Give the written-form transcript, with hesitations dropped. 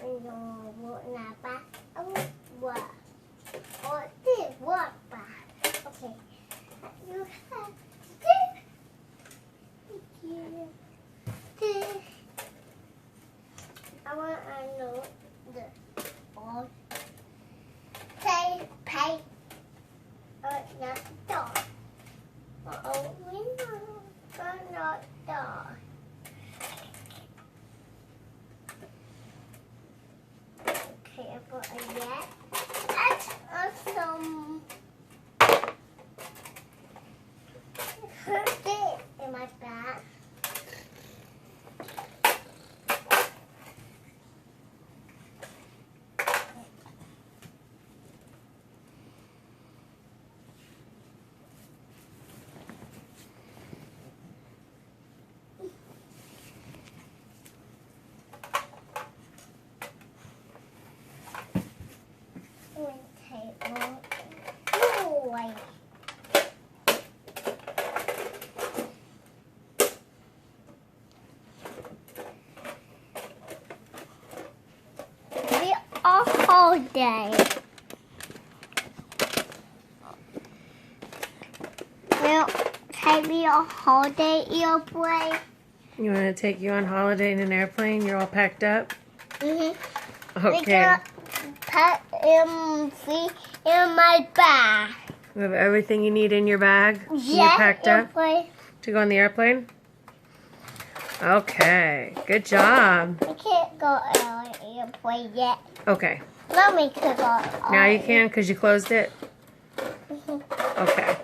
Okay. You have this. I want to know the ball. Say pay. Not dog. Oh, we know, but not dog. Okay, I put a yes. That's awesome. Put it in my bag. Holiday. Will take me on holiday airplane. You want to take you on holiday in an airplane? You're all packed up? We Okay. put in my bag. You have everything you need in your bag? Yeah, you packed airplane. up to go on the airplane? Okay. Good job. We can't go on an airplane yet. Okay. Mommy could go on. Now you can because you closed it? Okay.